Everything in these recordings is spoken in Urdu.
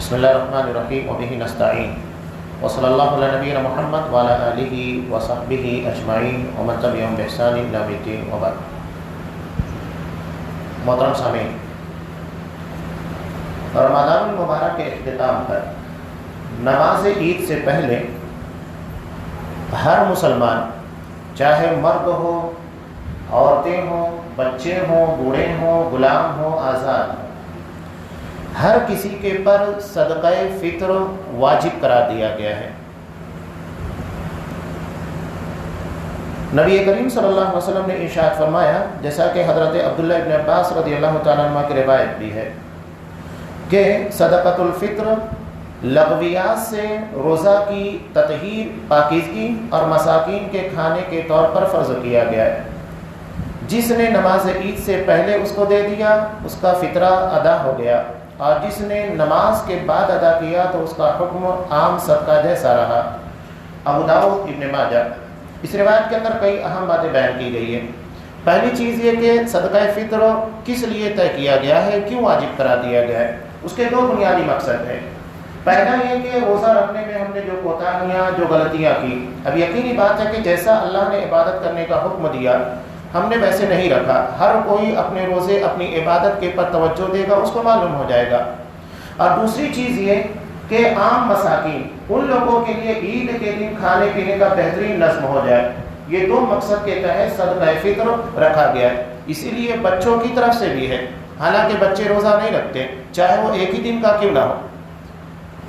بسم اللہ الرحمن الرحیم وبہ نستعین وصلی اللہ علی نبینا محمد وعلی آلہ وصحبہ اجمعین ومن تبعہم بإحسان الی یوم الدین وبعد۔ محترم سامعین، رمضان المبارک کے اختتام پر نماز عید سے پہلے ہر مسلمان، چاہے مرد ہو، عورتیں ہوں، بچے ہوں، بوڑھے ہوں، غلام ہوں، آزاد ہوں، ہر کسی کے پر صدقہ فطر واجب قرار دیا گیا ہے۔ نبی کریم صلی اللہ علیہ وسلم نے ارشاد فرمایا، جیسا کہ حضرت عبداللہ ابن عباس رضی اللہ تعالیٰ عنہ کی روایت بھی ہے، کہ صدقۃ الفطر لغویات سے روزہ کی تطہیر، پاکیزگی اور مساکین کے کھانے کے طور پر فرض کیا گیا ہے۔ جس نے نماز عید سے پہلے اس کو دے دیا، اس کا فطرہ ادا ہو گیا، اور جس نے نماز کے بعد ادا کیا تو اس کا حکم عام صدقہ جیسا رہا۔ ابو داؤد، ابن ماجہ۔ اس روایت کے اندر کئی اہم باتیں بیان کی گئی ہیں۔ پہلی چیز یہ کہ صدقہ فطر کس لیے طے کیا گیا ہے، کیوں واجب قرار دیا گیا ہے، اس کے دو بنیادی مقصد ہیں۔ پہلا یہ کہ روزہ رکھنے میں ہم نے جو کوتاہیاں، جو غلطیاں کی، اب یقینی بات ہے کہ جیسا اللہ نے عبادت کرنے کا حکم دیا ہم نے ویسے نہیں رکھا۔ ہر کوئی اپنے روزے، اپنی عبادت کے پر توجہ دے گا، اس کو معلوم ہو جائے گا۔ اور دوسری چیز یہ کہ عام مساکین، ان لوگوں کے لیے عید کے دن کھانے پینے کا بہترین نظم ہو جائے۔ یہ دو مقصد کے تحت صدقہ فطر رکھا گیا ہے۔ اسی لیے بچوں کی طرف سے بھی ہے، حالانکہ بچے روزہ نہیں رکھتے، چاہے وہ ایک ہی دن کا کیوں نہ ہو۔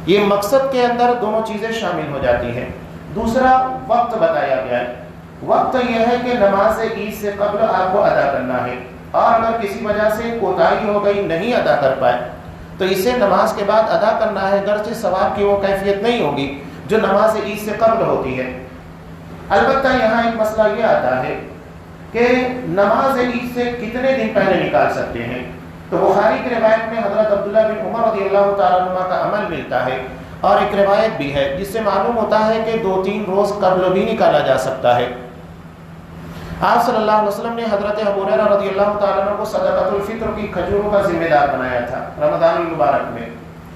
یہ مقصد کے اندر دونوں چیزیں شامل ہو جاتی ہیں۔ دوسرا، وقت بتایا گیا ہے۔ وقت یہ ہے کہ نماز عید سے قبل آپ کو ادا کرنا ہے، اور اگر کسی وجہ سے کوتاہی ہو گئی، نہیں ادا کر پائے، تو اسے نماز کے بعد ادا کرنا ہے، گرچہ ثواب کی وہ کیفیت نہیں ہوگی جو نماز عید سے قبل ہوتی ہے۔ البتہ یہاں ایک مسئلہ یہ آتا ہے کہ نماز عید سے کتنے دن پہلے نکال سکتے ہیں۔ تو بخاری کی روایت میں حضرت عبداللہ بن عمر رضی اللہ تعالیٰ عنہ کا عمل ملتا ہے، اور ایک روایت بھی ہے جس سے معلوم ہوتا ہے کہ 2-3 روز قبل بھی نکالا جا سکتا ہے۔ آپ صلی اللہ علیہ وسلم نے حضرت ابو ہریرہ رضی اللہ تعالیٰ عنہ کو صدقۃ الفطر کی کھجوروں کا ذمہ دار بنایا تھا رمضان المبارک میں۔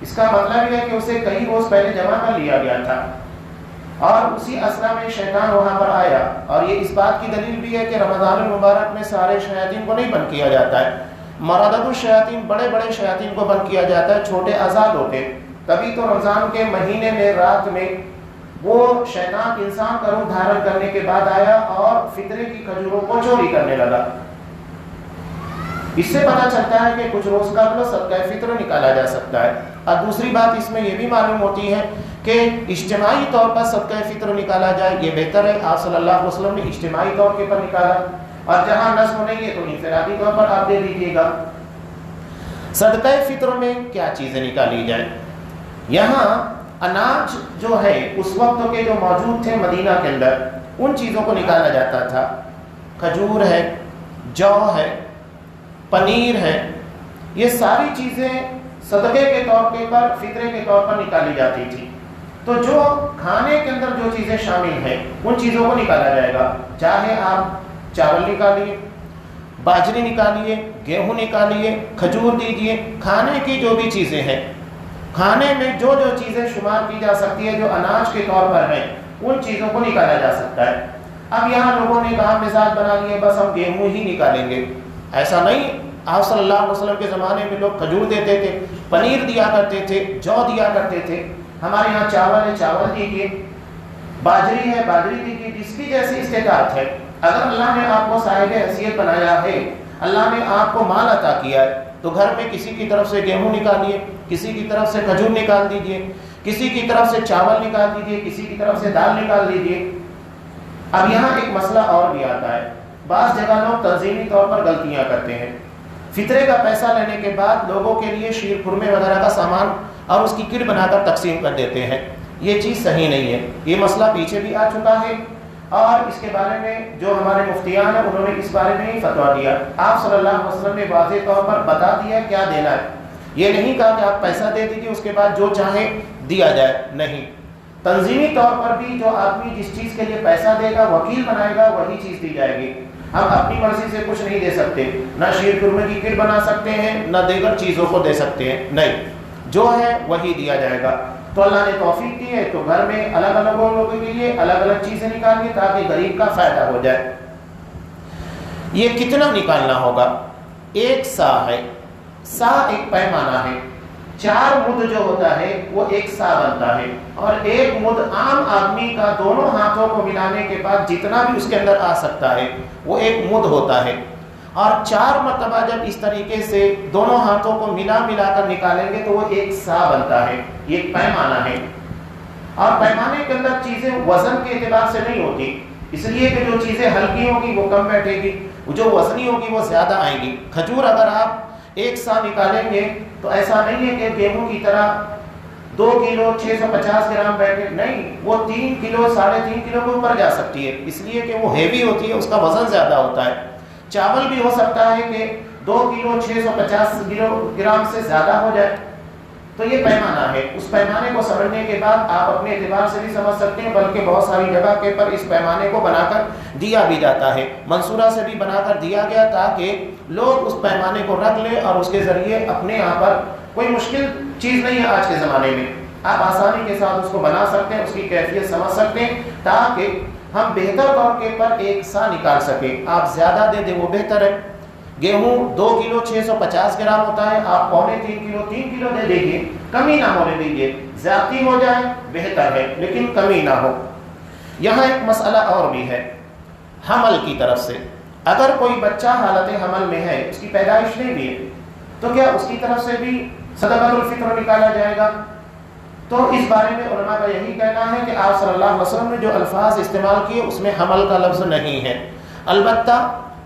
اس کا مطلب یہ ہے کہ اسے کئی روز پہلے جمع کر لیا گیا تھا، اور اسی اثنا میں شیطان وہاں پر آیا۔ اور یہ اس بات کی دلیل بھی ہے کہ رمضان المبارک میں سارے شیاطین کو نہیں بند کیا جاتا ہے، مردد الشیاطین، بڑے بڑے شیاطین کو بند کیا جاتا ہے، چھوٹے آزاد ہوتے۔ تبھی تو رمضان کے مہینے میں رات میں وہ شیطان انسان کا روپ دھارن کرنے کے بعد آیا اور فطرے کی کھجوروں کو چوری کرنے لگا۔ اس سے پتہ چلتا ہے کہ کچھ روز قبل صدقہ فطر نکالا جا سکتا ہے۔ اور دوسری بات اس میں یہ بھی معلوم ہوتی ہے کہ اجتماعی طور پر صدقہ فطر نکالا جائے، یہ بہتر ہے۔ آپ صلی اللہ علیہ وسلم نے اجتماعی طور کے پر نکالا، اور جہاں نظم نہیں ہے تو انفرادی طور پر آپ دے دیجیے گا۔ صدقہ فطر میں کیا چیزیں نکالی جائیں؟ یہاں اناج جو ہے اس وقت کے جو موجود تھے مدینہ کے اندر، ان چیزوں کو نکالا جاتا تھا۔ کھجور ہے، جو ہے، پنیر ہے، یہ ساری چیزیں صدقے کے طور پر، فطرے کے طور پر نکالی جاتی تھی۔ تو جو کھانے کے اندر جو چیزیں شامل ہیں ان چیزوں کو نکالا جائے گا، چاہے آپ چاول نکالیے، باجری نکالیے، گیہوں نکالیے، کھجور دیجیے، کھانے کی جو بھی چیزیں ہیں، کھانے میں جو جو چیزیں شمار کی جا سکتی ہے جو اناج کے طور پر ہیں، ان چیزوں کو نکالا جا سکتا ہے۔ اب یہاں لوگوں نے کہا مزاج بنا لیے بس ہم گیہوں ہی نکالیں گے، ایسا نہیں۔ آپ صلی اللہ علیہ وسلم کے زمانے میں لوگ کھجور دیتے تھے، پنیر دیا کرتے تھے، جو دیا کرتے تھے۔ ہمارے یہاں چاول ہے، چاول دیجیے، باجری ہے، باجری دیجیے، جس کی جیسی استطاعت ہے۔ اگر اللہ نے آپ کو صاحب حیثیت بنایا ہے، اللہ نے آپ کو مال عطا کیا ہے، تو گھر میں کسی کی طرف سے گیہوں نکالیے، کسی کی طرف سے کھجور نکال دیجیے، کسی کی طرف سے چاول نکال دیجیے، کسی کی طرف سے دال نکال دیجیے۔ اب یہاں ایک مسئلہ اور بھی آتا ہے، بعض جگہ لوگ تنظیمی طور پر غلطیاں کرتے ہیں۔ فطرے کا پیسہ لینے کے بعد لوگوں کے لیے شیر خرمے وغیرہ کا سامان اور اس کی کٹ بنا کر تقسیم کر دیتے ہیں۔ یہ چیز صحیح نہیں ہے، یہ مسئلہ پیچھے بھی آ چکا ہے، اور اس کے بارے میں جو ہمارے مفتیان ہیں انہوں نے اس بارے میں ہی فتویٰ دیا۔ آپ صلی اللہ علیہ وسلم نے واضح طور پر بتا دیا کیا دینا ہے، یہ نہیں کہا کہ آپ پیسہ دے دیجیے اس کے بعد جو چاہے دیا جائے، نہیں۔ تنظیمی طور پر بھی جو آدمی جس چیز کے لیے پیسہ دے گا، وکیل بنائے گا، وہی چیز دی جائے گی۔ ہم اپنی مرضی سے کچھ نہیں دے سکتے، نہ شیر خرمے کی کٹ بنا سکتے ہیں، نہ دیگر چیزوں کو دے سکتے ہیں، نہیں۔ جو ہے وہی دیا جائے گا۔ تو اللہ نے توفیق دی ہے تو گھر میں الگ الگ لوگوں کے لیے الگ الگ چیزیں نکالیے تاکہ غریب کا فائدہ ہو جائے۔ یہ کتنا نکالنا ہوگا؟ 1 سا ہے، سا ایک پیمانہ ہے، 4 مد جو ہوتا ہے وہ 1 سا بنتا ہے، اور 1 مد عام آدمی کا دونوں ہاتھوں کو ملانے کے بعد جتنا بھی اس کے اندر آ سکتا ہے وہ 1 مد ہوتا ہے، اور 4 مرتبہ جب اس طریقے سے دونوں ہاتھوں کو ملا کر نکالیں گے تو وہ 1 سا بنتا ہے۔ یہ ایک پیمانہ ہے، اور پیمانے کے اندر چیزیں وزن کے اعتبار سے نہیں ہوتی، اس لیے کہ جو چیزیں ہلکی ہوگی وہ کم بیٹھے گی، جو وزنی ہوگی وہ زیادہ آئیں گی۔ کھجور اگر آپ 1 سا نکالیں گے تو ایسا نہیں ہے کہ گیہوں کی طرح 2 کلو 650 گرام بیٹھے، نہیں، وہ 3 کلو 3.5 کلو کے اوپر جا سکتی ہے، اس لیے کہ وہ ہیوی ہوتی ہے، اس کا وزن زیادہ ہوتا ہے۔ چاول بھی ہو سکتا ہے کہ 2 کلو 650 گرام سے زیادہ ہو جائے، تو یہ پیمانہ ہے۔ اس پیمانے کو سمجھنے کے بعد آپ اپنے اعتبار سے بھی سمجھ سکتے ہیں، بلکہ بہت ساری جگہ کے پر اس پیمانے کو بنا کر دیا بھی جاتا ہے، منصورہ سے بھی بنا کر دیا گیا تاکہ لوگ اس پیمانے کو رکھ لیں اور اس کے ذریعے اپنے یہاں پر کوئی مشکل چیز نہیں ہے آج کے زمانے میں، آپ آسانی کے ساتھ اس کو بنا سکتے ہیں، اس کی کیفیت سمجھ سکتے ہیں تاکہ ہم بہتر طور کے پر 1 سا نکال سکیں۔ آپ زیادہ دے دیں وہ بہتر ہے، گیہوں 2 کلو 650 گرام ہوتا ہے، آپ 3 کلو دے دیجیے، کمی نہ ہونے دیجیے، زیادتی ہو جائے بہتر ہے لیکن کمی نہ ہو۔ یہاں ایک مسئلہ اور بھی ہے حمل کی طرف سے، اگر کوئی بچہ حالت حمل میں ہے، اس کی پیدائش نہیں بھی ہے، تو کیا اس کی طرف سے بھی صدقۃ الفطر نکالا جائے گا؟ تو اس بارے میں علماء کا یہی کہنا ہے کہ آپ صلی اللہ علیہ وسلم نے جو الفاظ استعمال کیے اس میں حمل کا لفظ نہیں ہے، البتہ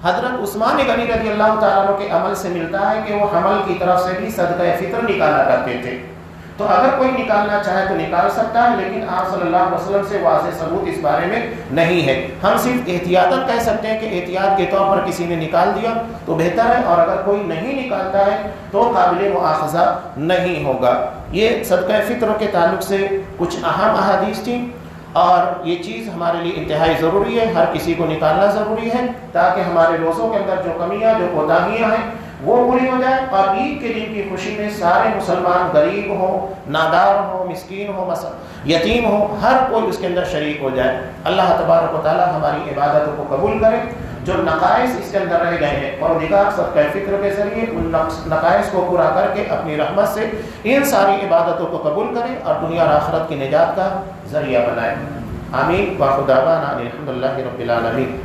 حضرت عثمان غنی رضی اللہ تعالیٰ عنہ کے عمل سے ملتا ہے کہ وہ حمل کی طرف سے بھی صدقہ فطر نکالا کرتے تھے، تو اگر کوئی نکالنا چاہے تو نکال سکتا ہے، لیکن آپ صلی اللہ علیہ وسلم سے واضح ثبوت اس بارے میں نہیں ہے۔ ہم صرف احتیاطاً کہہ سکتے ہیں کہ احتیاط کے طور پر کسی نے نکال دیا تو بہتر ہے، اور اگر کوئی نہیں نکالتا ہے تو قابل مؤاخذہ نہیں ہوگا۔ یہ صدقہ فطر کے تعلق سے کچھ اہم احادیث تھیں، اور یہ چیز ہمارے لیے انتہائی ضروری ہے، ہر کسی کو نکالنا ضروری ہے تاکہ ہمارے روزوں کے اندر جو کمیاں جو کوتاہیاں ہیں وہ پوری ہو جائے، اور عید کے دن کی خوشی میں سارے مسلمان غریب ہوں، نادار ہوں، مسکین ہوں، یتیم ہوں، ہر کوئی اس کے اندر شریک ہو جائے۔ اللہ تبارک و تعالی ہماری عبادتوں کو قبول کرے، جو نقائص اس کے اندر رہ گئے ہیں اور نگاہ صدقہ فطر کے ذریعے ان نقائص کو پورا کر کے اپنی رحمت سے ان ساری عبادتوں کو قبول کرے اور دنیا اور آخرت کی نجات کا ذریعہ بنائے۔ آمین۔ وآخر دعوانا الحمدللہ رب العالمین۔